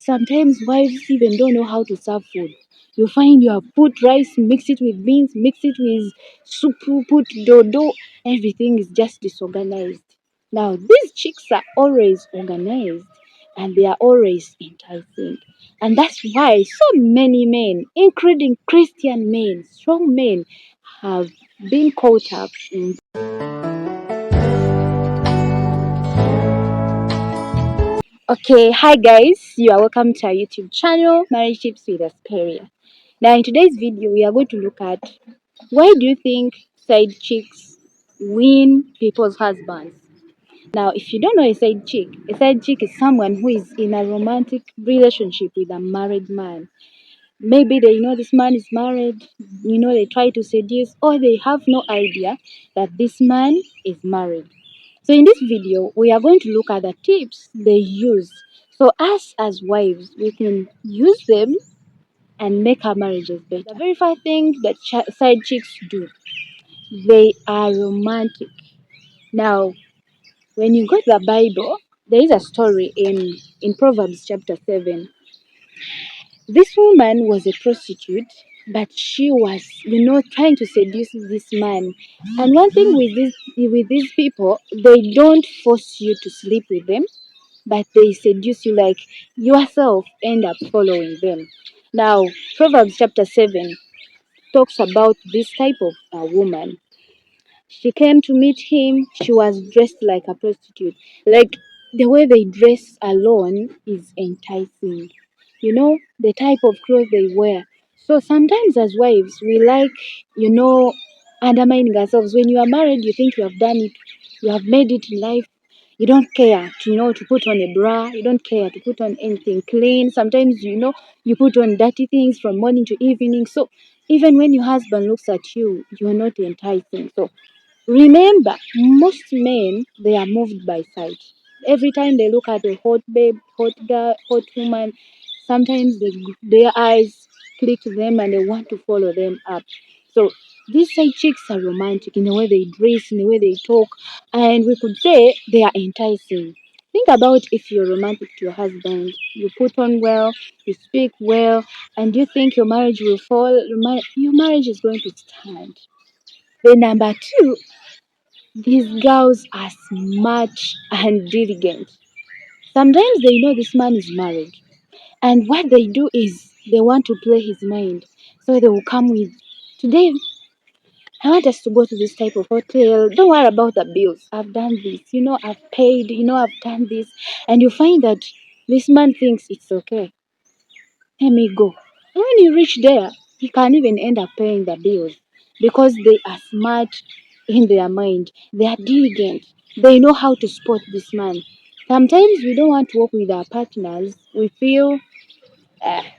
Sometimes wives even don't know how to serve food. You find you have put rice, mix it with beans, mix it with soup, put dodo, everything is just disorganized. Now, these chicks are always organized and they are always enticing. And that's why so many men, including Christian men, strong men, have been caught up in. Okay, hi guys, you are welcome to our YouTube channel, Marriage Tips with Asperia. Now, in today's video, we are going to look at why do you think side chicks win people's husbands? Now, if you don't know a side chick is someone who is in a romantic relationship with a married man. Maybe they know this man is married, they try to seduce, or they have no idea that this man is married. So in this video, we are going to look at the tips they use. So us as wives, we can use them and make our marriages better. The very first thing that side chicks do, they are romantic. Now, when you go to the Bible, there is a story in Proverbs chapter 7. This woman was a prostitute, but she was, trying to seduce this man. And one thing with these people, they don't force you to sleep with them, but they seduce you like yourself end up following them. Now, Proverbs chapter 7 talks about this type of woman. She came to meet him. She was dressed like a prostitute. Like the way they dress alone is enticing. The type of clothes they wear. So sometimes as wives, we like, undermining ourselves. When you are married, you think you have done it, you have made it in life. You don't care to put on a bra. You don't care to put on anything clean. Sometimes, you put on dirty things from morning to evening. So even when your husband looks at you, you're not enticing. So remember, most men, they are moved by sight. Every time they look at a hot babe, hot girl, hot woman, sometimes their eyes click to them and they want to follow them up. So these side chicks are romantic in the way they dress, in the way they talk, and we could say they are enticing. Think about if you're romantic to your husband, you put on well, you speak well, and you think your marriage will fall, your marriage is going to stand. Then number two, these girls are smart and diligent. Sometimes they know this man is married, and what they do is they want to play his mind. So they will come with, today, I want us to go to this type of hotel. Don't worry about the bills. I've done this. I've paid. I've done this. And you find that this man thinks it's okay. Let me go. And when you reach there, he can even end up paying the bills because they are smart in their mind. They are diligent. They know how to spot this man. Sometimes we don't want to work with our partners. We feel,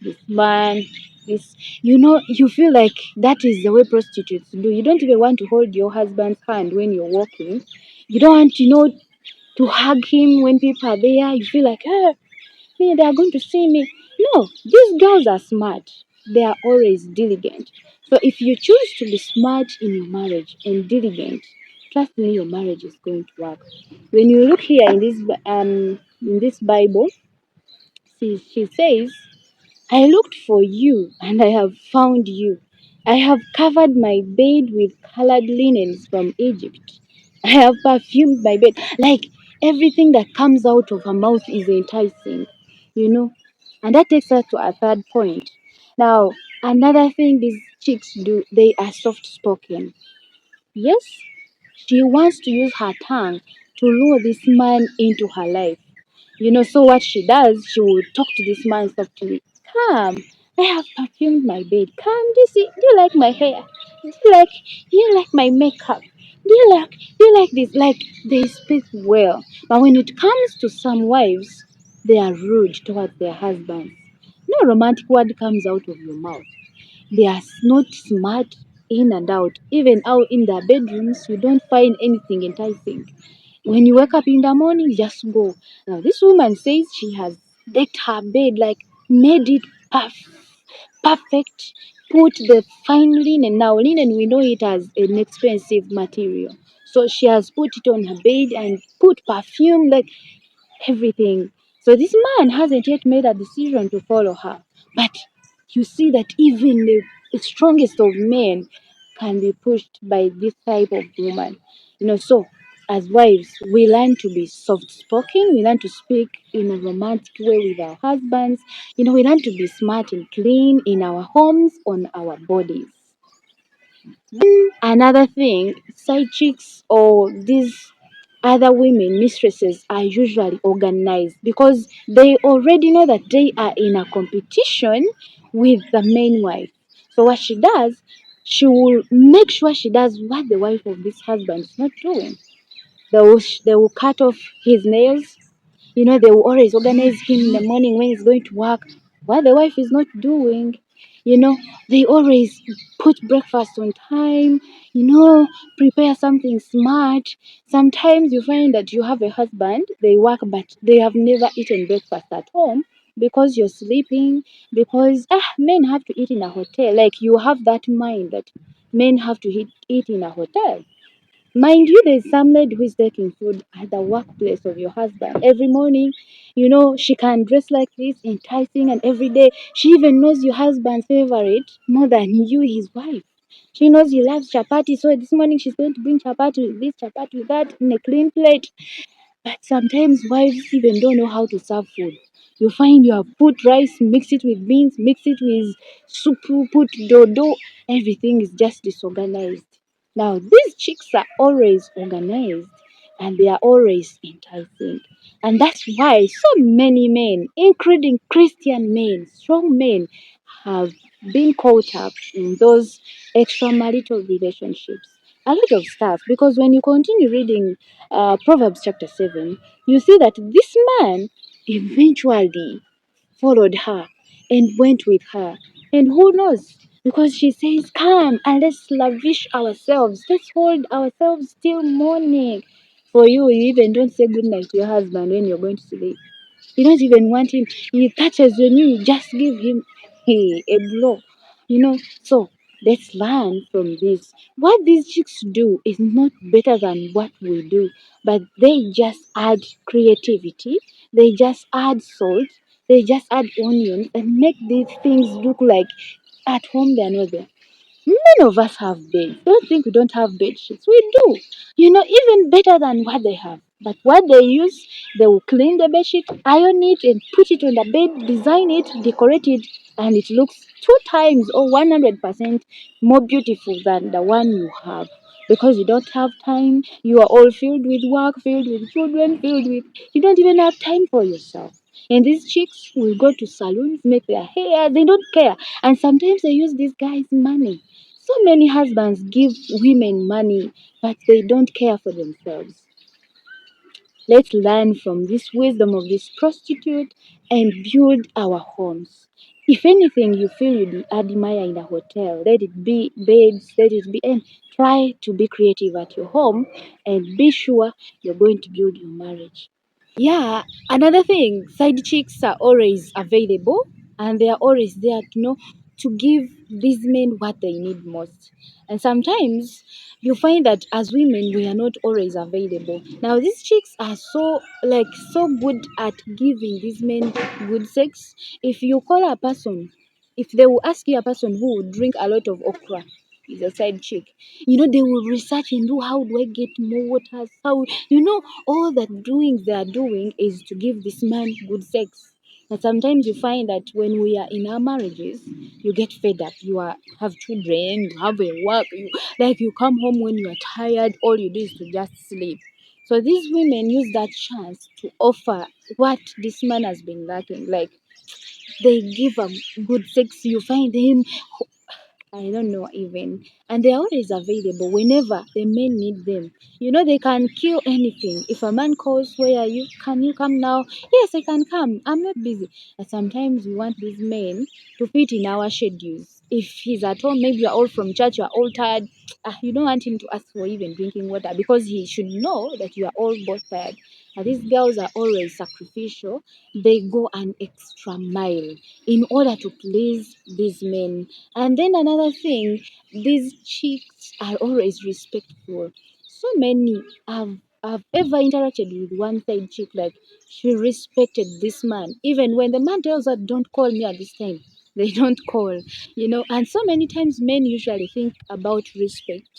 this man, this, you feel like that is the way prostitutes do. You don't even want to hold your husband's hand when you're walking. You don't want, to hug him when people are there. You feel like, they are going to see me. No, these girls are smart. They are always diligent. So if you choose to be smart in your marriage and diligent, trust me, your marriage is going to work. When you look here in this Bible, she says, I looked for you and I have found you. I have covered my bed with colored linens from Egypt. I have perfumed my bed. Like everything that comes out of her mouth is enticing, you know. And that takes us to our third point. Now, another thing these chicks do, they are soft spoken. Yes, she wants to use her tongue to lure this man into her life. So what she does, she will talk to this man softly. Come, I have perfumed my bed. Come, do you like my hair? Do you like my makeup? Do you like this? Like they speak well. But when it comes to some wives, they are rude towards their husbands. No romantic word comes out of your mouth. They are not smart in and out. Even out in their bedrooms, you don't find anything enticing. When you wake up in the morning, just go. Now, this woman says she has decked her bed, like made it perfect, put the fine linen. Now, linen, we know it as an expensive material. So she has put it on her bed and put perfume, like everything. So this man hasn't yet made a decision to follow her. But you see that even the strongest of men can be pushed by this type of woman. So as wives, we learn to be soft spoken, we learn to speak in a romantic way with our husbands, we learn to be smart and clean in our homes, on our bodies. Another thing, side chicks or these other women mistresses are usually organized because they already know that they are in a competition with the main wife. So what she does, she will make sure she does what the wife of this husband is not doing. They will cut off his nails. They will always organize him in the morning when he's going to work, what the wife is not doing. You know, they always put breakfast on time, prepare something smart. Sometimes you find that you have a husband, they work, but they have never eaten breakfast at home because you're sleeping, because men have to eat in a hotel. Like you have that mind that men have to eat in a hotel. Mind you, there's some lady who is taking food at the workplace of your husband every morning. She can dress like this, enticing, and every day she even knows your husband's favorite more than you, his wife. She knows he loves chapati, so this morning she's going to bring chapati with this, chapati with that, in a clean plate. But sometimes wives even don't know how to serve food. You find you have put rice, mix it with beans, mix it with soup, put dodo, everything is just disorganized. Now, these chicks are always organized and they are always enticing. And that's why so many men, including Christian men, strong men, have been caught up in those extramarital relationships. A lot of stuff, because when you continue reading Proverbs chapter 7, you see that this man eventually followed her and went with her. And who knows? Because she says, come and let's lavish ourselves. Let's hold ourselves till morning. For you, you even don't say good night to your husband when you're going to sleep. You don't even want him. He touches on you, you just give him a blow. So let's learn from this. What these chicks do is not better than what we do, but they just add creativity, they just add salt, they just add onions and make these things look like at home they're not there. None of us have beds. Don't think we don't have bed sheets. We do. Even better than what they have. But what they use, they will clean the bed sheet, iron it, and put it on the bed, design it, decorate it, and it looks 2 times or 100% more beautiful than the one you have. Because you don't have time, you are all filled with work, filled with children, you don't even have time for yourself. And these chicks will go to salons, make their hair, they don't care. And sometimes they use these guys' money. So many husbands give women money, but they don't care for themselves. Let's learn from this wisdom of this prostitute and build our homes. If anything you feel you admire in a hotel, let it be beds, let it be, and try to be creative at your home and be sure you're going to build your marriage. Yeah, another thing, side chicks are always available and they are always there to give these men what they need most. And sometimes you find that as women we are not always available. Now these chicks are so good at giving these men good sex. If you call a person, if they will ask you a person who would drink a lot of okra, is a side chick. They will research and do, how do I get more waters? How all that doing they are doing is to give this man good sex. And sometimes you find that when we are in our marriages, you get fed up. Have children, you have a work, you come home when you are tired, all you do is to just sleep. So these women use that chance to offer what this man has been lacking. Like they give a good sex, you find him, I don't know even. And they're always available whenever the men need them. They can kill anything. If a man calls, where are you? Can you come now? Yes, I can come. I'm not busy. And sometimes we want these men to fit in our schedules. If he's at home, maybe you're all from church, you're all tired. You don't want him to ask for even drinking water because he should know that you are all both tired. And these girls are always sacrificial. They go an extra mile in order to please these men. And then another thing, these chicks are always respectful. So many have I've ever interacted with one side chick, like she respected this man. Even when the man tells her, don't call me at this time, they don't call, And so many times men usually think about respect.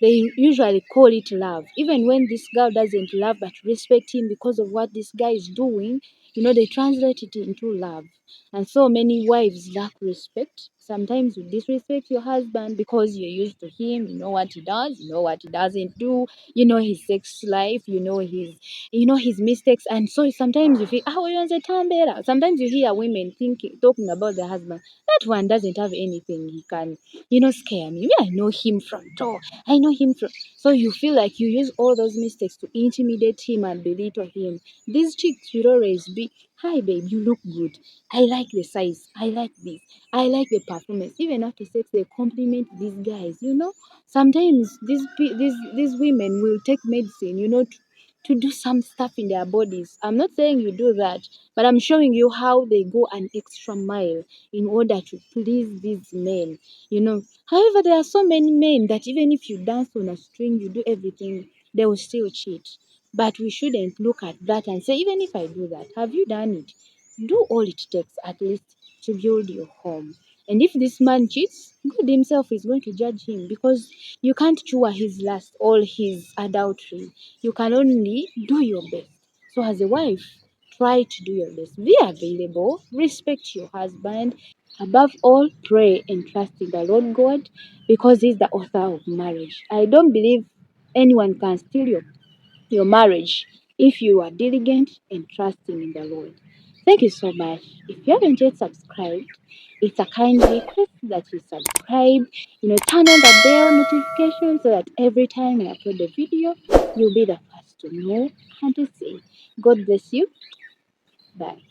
They usually call it love. Even when this girl doesn't love but respect him because of what this guy is doing, they translate it into love. And so many wives lack respect. Sometimes you disrespect your husband because you're used to him, you know what he does, you know what he doesn't do, his sex life, his mistakes. And so sometimes you feel, oh, you're a better. Sometimes you hear women thinking, talking about their husband. That one doesn't have anything he can, scare me. I know him from door. I know him from. So you feel like you use all those mistakes to intimidate him and belittle him. These chicks will always be, hi babe, you look good. I like the size. I like this. I like the performance. Even after sex, they compliment these guys. Sometimes these women will take medicine, to do some stuff in their bodies. I'm not saying you do that, but I'm showing you how they go an extra mile in order to please these men. However, there are so many men that even if you dance on a string, you do everything, they will still cheat. But we shouldn't look at that and say, even if I do that, have you done it? Do all it takes at least to build your home. And if this man cheats, God Himself is going to judge him, because you can't cure his lust, all his adultery. You can only do your best. So, as a wife, try to do your best. Be available, respect your husband. Above all, pray and trust in the Lord God, because He's the author of marriage. I don't believe anyone can steal your marriage if you are diligent and trusting in the Lord. Thank you so much. If you haven't yet subscribed, it's a kind request that you subscribe, turn on the bell notification so that every time I upload a video, you'll be the first to know and to see. God bless you. Bye.